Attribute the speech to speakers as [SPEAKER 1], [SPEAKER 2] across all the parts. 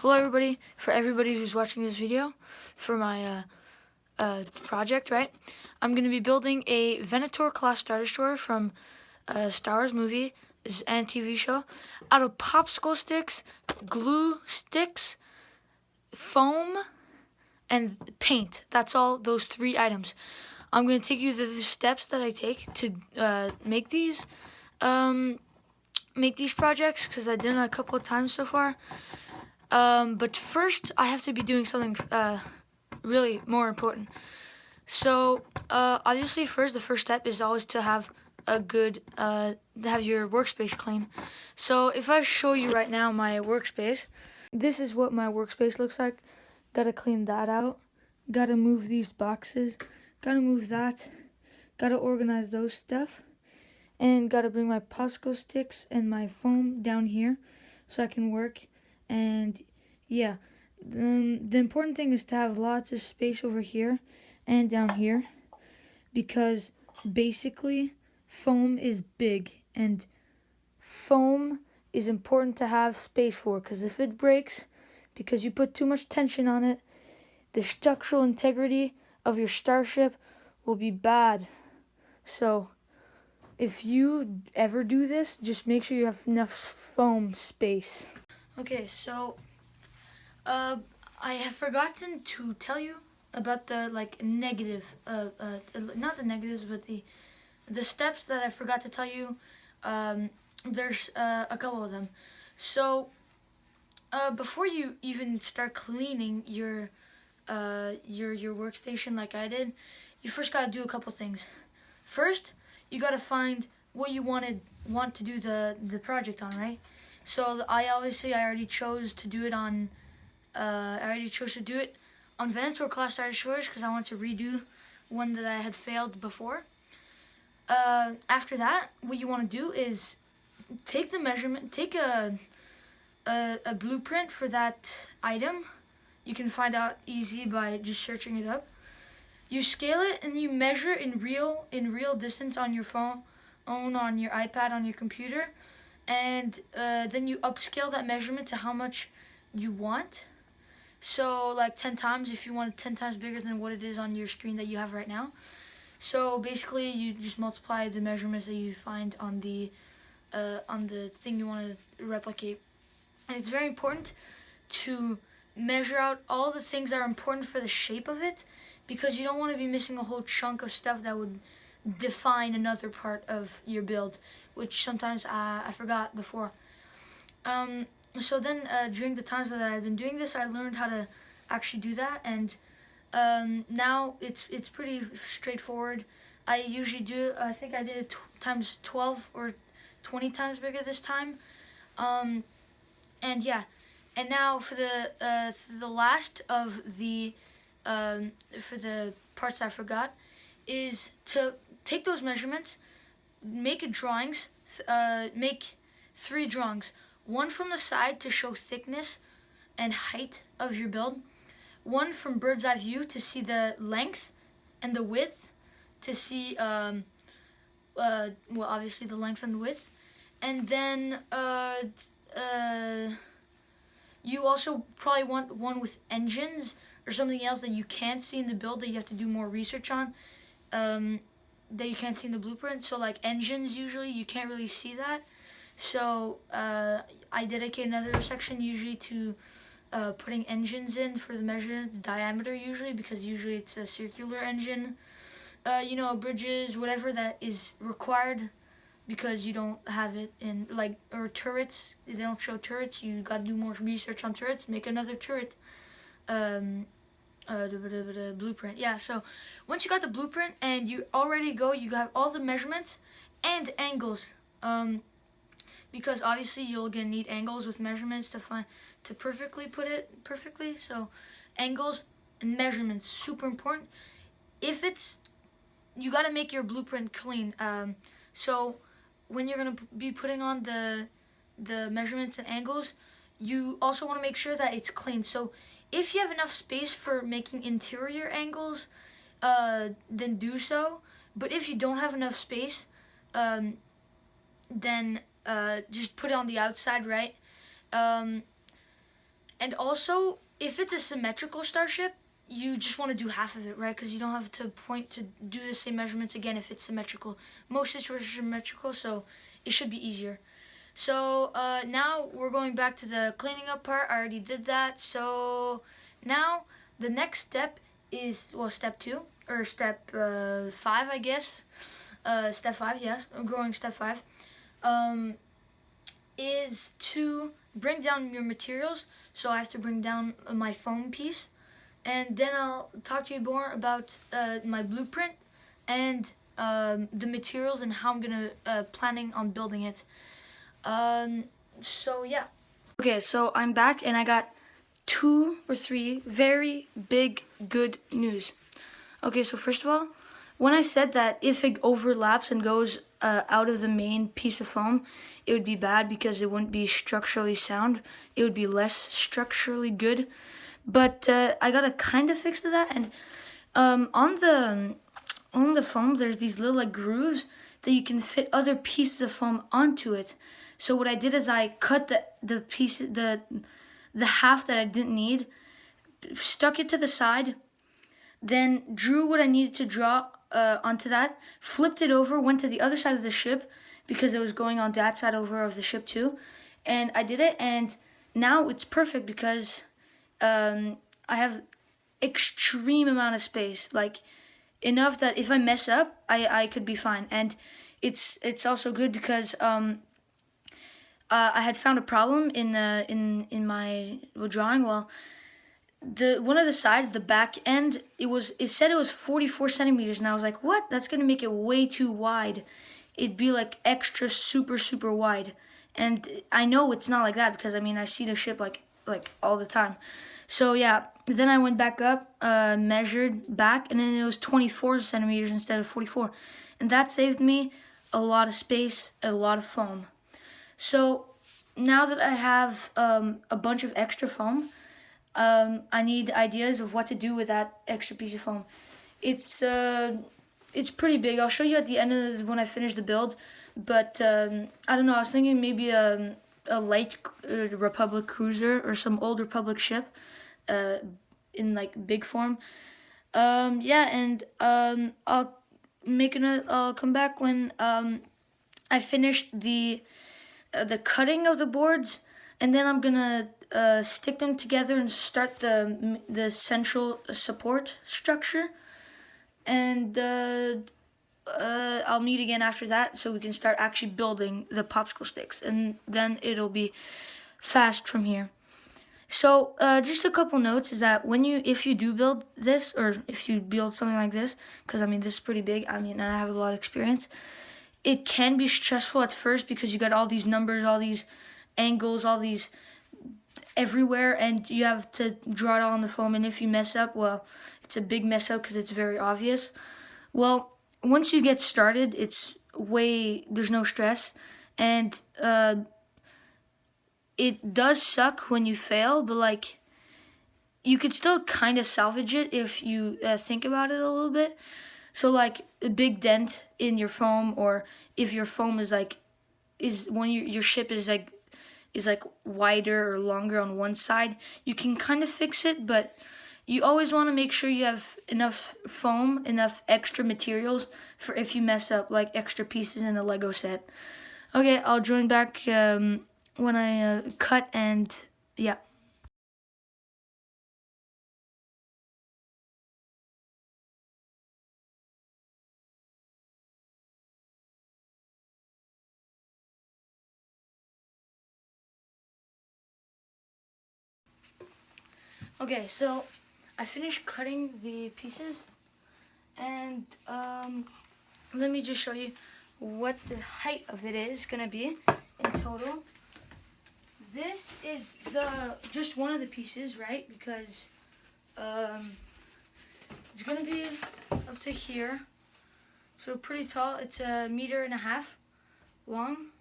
[SPEAKER 1] Hello everybody, for everybody who's watching this video, for my project, right? I'm going to be building a Venetor class Star Destroyer from Star Wars movie and TV show out of popsicle sticks, glue sticks, foam, and paint. That's all, those three items. I'm going to take you through the steps that I take to make these projects, because I've done it a couple of times so far. But first, I have to be doing something really more important. So, obviously, the first step is always to have a good, have your workspace clean. So, if I show you right now my workspace, this is what my workspace looks like. Gotta clean that out. Gotta move these boxes. Gotta move that. Gotta organize those stuff. And gotta bring my popsicle sticks and my foam down here so I can work. And yeah, the important thing is to have lots of space over here and down here, because basically foam is big and foam is important to have space for, because if it breaks because you put too much tension on it, the structural integrity of your starship will be bad. So if you ever do this, just make sure you have enough foam space. Okay, so I have forgotten to tell you about the negative, not the negatives, but the steps that I forgot to tell you. There's a couple of them. So before you even start cleaning your workstation like I did, you first gotta do a couple things. First, you gotta find what you want to do the project on, right? So I already chose to do it on Venetor class Star Destroyers, because I want to redo one that I had failed before. After that, what you want to do is take a blueprint for that item. You can find out easy by just searching it up. You scale it and you measure in real distance on your phone, on your iPad, on your computer, and then you upscale that measurement to how much you want. So like 10 times if you want it 10 times bigger than what it is on your screen that you have right now. So basically you just multiply the measurements that you find on the thing you want to replicate. And it's very important to measure out all the things that are important for the shape of it, because you don't want to be missing a whole chunk of stuff that would define another part of your build, which sometimes I forgot before. So then during the times that I've been doing this, I learned how to actually do that, and now it's pretty straightforward. I usually do, I think I did it times 12 or 20 times bigger this time. And yeah, and now for the last of the for the parts that I forgot, is to take those measurements, make make 3 drawings. One from the side to show thickness and height of your build. One from bird's eye view to see the length and the width, to see well, obviously the length and the width. And then you also probably want one with engines or something else that you can't see in the build, that you have to do more research on, that you can't see in the blueprint. So like engines, usually you can't really see that. So I dedicate another section usually to putting engines in for the measurement, the diameter usually, because usually it's a circular engine. Bridges, whatever that is required, because you don't have it in, or turrets, they don't show turrets, you gotta do more research on turrets, make another turret blueprint. Yeah, so once you got the blueprint and you have all the measurements and angles, because obviously you're gonna need angles with measurements to perfectly put it perfectly. So angles and measurements, super important. You gotta make your blueprint clean. So when you're gonna be putting on the measurements and angles, you also want to make sure that it's clean. So if you have enough space for making interior angles, then do so. But if you don't have enough space, then just put it on the outside, right? And also, if it's a symmetrical starship, you just want to do half of it, right? Because you don't have to point to do the same measurements again if it's symmetrical. Most situations are symmetrical, so it should be easier. So now we're going back to the cleaning up part. I already did that. So now the next step is, well, step 2 or step 5, I guess. Step 5, yes, growing step 5, is to bring down your materials. So I have to bring down my foam piece, and then I'll talk to you more about my blueprint and the materials and how I'm gonna planning on building it. So yeah. Okay, so I'm back and I got 2 or 3 very big good news. Okay, so first of all, when I said that if it overlaps and goes out of the main piece of foam, it would be bad because it wouldn't be structurally sound. It would be less structurally good. But I got a kind of fix to that, and on the foam, there's these little like grooves that you can fit other pieces of foam onto it. So what I did is I cut the piece, the half that I didn't need, stuck it to the side, then drew what I needed to draw onto that, flipped it over, went to the other side of the ship because it was going on that side over of the ship too, and I did it, and now it's perfect because I have extreme amount of space, like enough that if I mess up, I could be fine. And it's also good because I had found a problem in my drawing. Well, the one of the sides, the back end, it said it was 44 centimeters, and I was like, what? That's gonna make it way too wide. It'd be like extra super wide, and I know it's not like that because I mean I see the ship like all the time. So yeah, then I went back up, measured back, and then it was 24 centimeters instead of 44, and that saved me a lot of space, a lot of foam. So now that I have a bunch of extra foam, I need ideas of what to do with that extra piece of foam. It's pretty big. I'll show you at the end of when I finish the build. But I don't know. I was thinking maybe a light Republic cruiser or some old Republic ship, in like big form. Yeah, and I'll come back when I finish the cutting of the boards, and then I'm gonna stick them together and start the central support structure, and I'll meet again after that so we can start actually building the popsicle sticks, and then it'll be fast from here. So just a couple notes is that if you do build this, or if you build something like this, because I mean this is pretty big, I mean, and I have a lot of experience, it can be stressful at first because you got all these numbers, all these angles, all these everywhere, and you have to draw it all on the foam, and if you mess up, well, it's a big mess up because it's very obvious. Well, once you get started, there's no stress, and it does suck when you fail, but like you could still kind of salvage it if you think about it a little bit. So like a big dent in your foam, or if your foam is when your ship is like wider or longer on one side, you can kind of fix it, but you always want to make sure you have enough foam, enough extra materials for if you mess up, like extra pieces in the Lego set. Okay, I'll join back when I cut, and yeah. Okay, so I finished cutting the pieces, and let me just show you what the height of it is gonna be in total. This is just one of the pieces, right? Because it's gonna be up to here, so pretty tall. It's 1.5 meters long,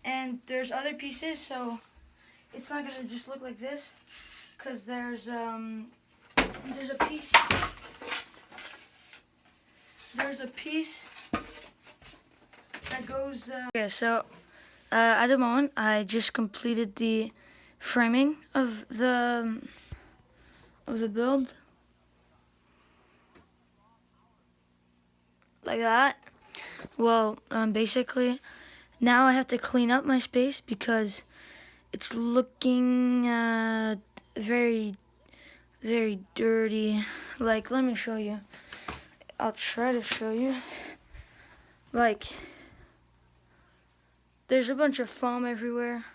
[SPEAKER 1] and there's other pieces, so it's not gonna just look like this, because there's a piece. There's a piece that goes. Okay, so at the moment I just completed the framing of the build, like that. Well, basically, now I have to clean up my space because it's looking very, very dirty. Like, let me show you. I'll try to show you. Like, there's a bunch of foam everywhere.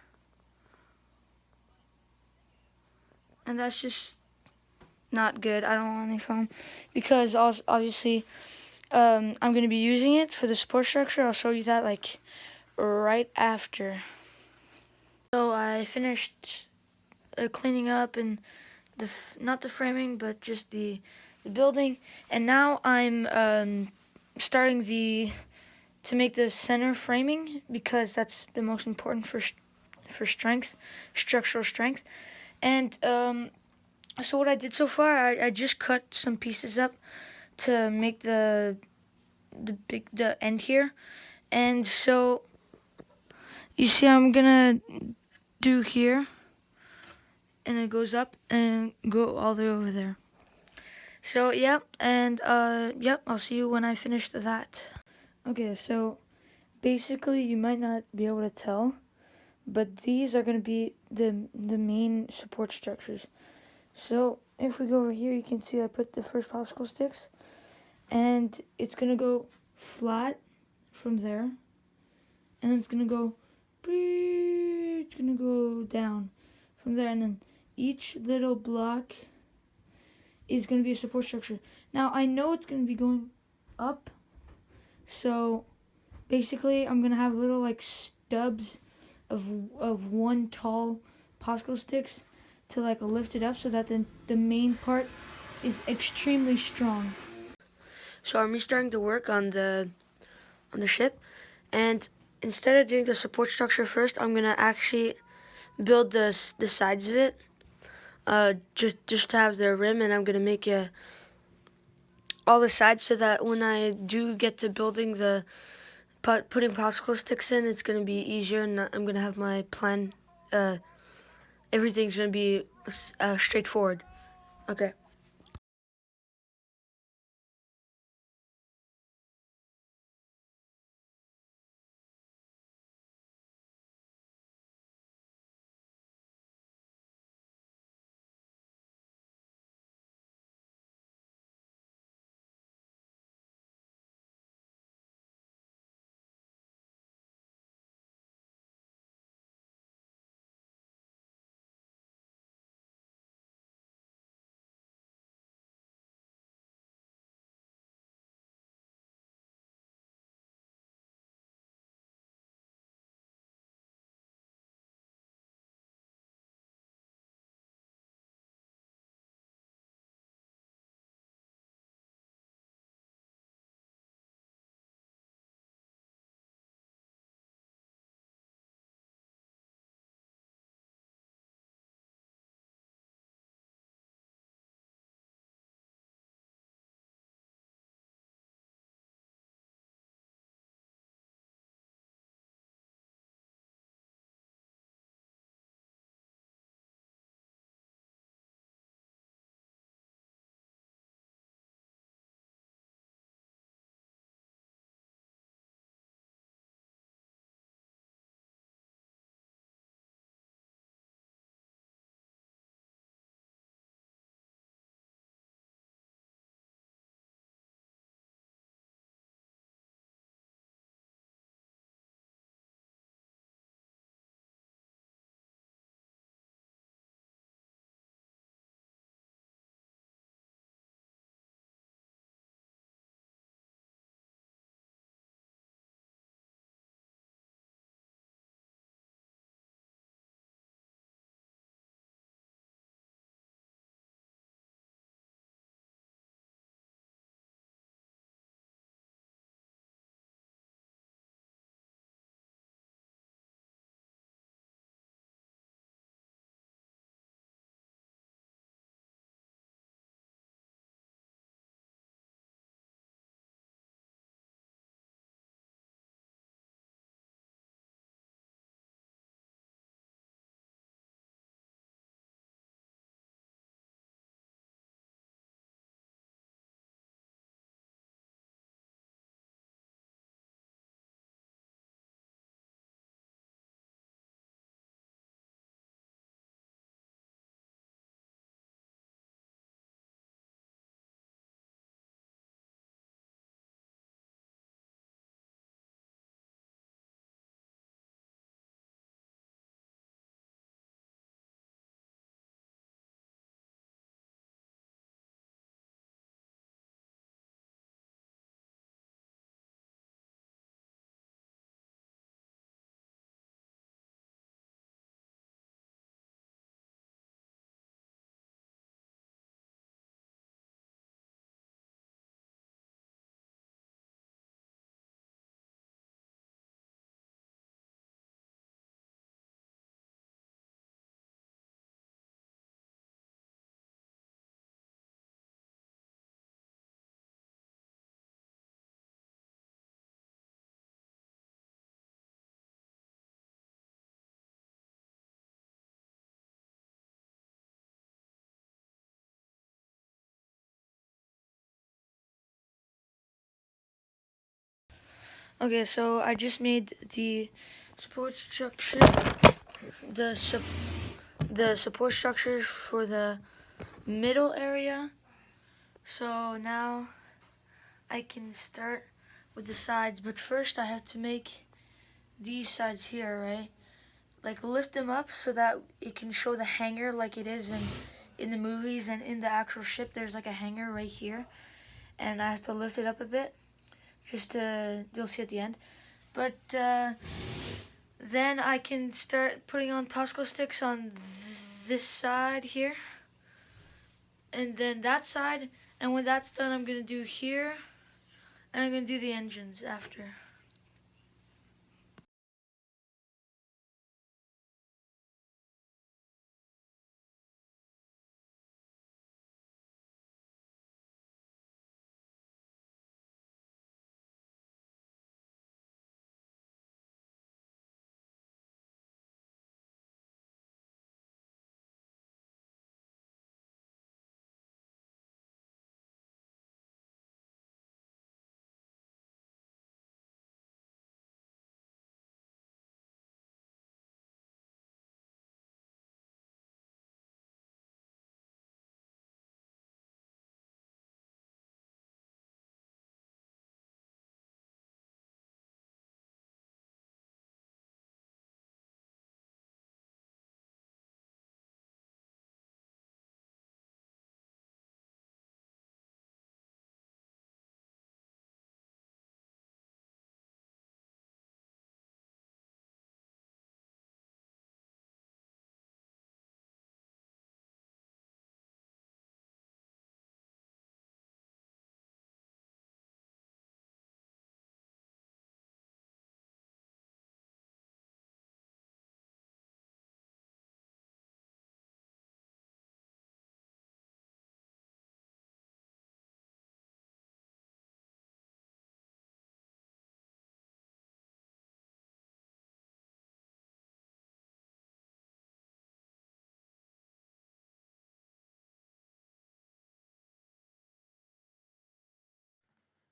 [SPEAKER 1] And that's just not good. I don't want any foam because obviously I'm going to be using it for the support structure. I'll show you that like right after. So I finished cleaning up and not the framing, but just the building, and now I'm starting to make the center framing because that's the most important for strength, structural strength. And so what I did so far, I just cut some pieces up to make the end here, and so you see I'm gonna do here, and it goes up and go all the way over there. So yeah, and yep, I'll see you when I finish that. Okay, so basically you might not be able to tell, but these are going to be the main support structures. So if we go over here, you can see I put the first popsicle sticks, and it's going to go flat from there, and then it's going to go down from there, and then each little block is going to be a support structure. Now I know it's going to be going up, so basically I'm going to have little like stubs of one tall popsicle sticks to like lift it up so that the main part is extremely strong. So I'm restarting to work on the ship, and instead of doing the support structure first, I'm gonna actually build the sides of it, just to have the rim, and I'm gonna make all the sides so that when I do get to building putting popsicle sticks in, it's gonna be easier, and I'm gonna have my plan. Everything's gonna be straightforward. Okay. Okay, so I just made the support structure, the sup the support structures for the middle area. So now I can start with the sides, but first I have to make these sides here, right? Like lift them up so that it can show the hanger like it is in the movies, and in the actual ship there's like a hanger right here, and I have to lift it up a bit just to, you'll see at the end. But then I can start putting on popsicle sticks on this side here, and then that side, and when that's done I'm gonna do here, and I'm gonna do the engines after.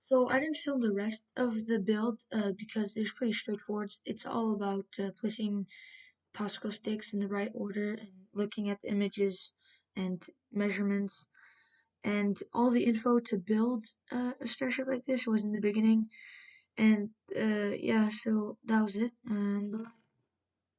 [SPEAKER 1] So I didn't film the rest of the build because it's pretty straightforward. It's all about placing popsicle sticks in the right order and looking at the images and measurements, and all the info to build a starship like this was in the beginning. And yeah, so that was it.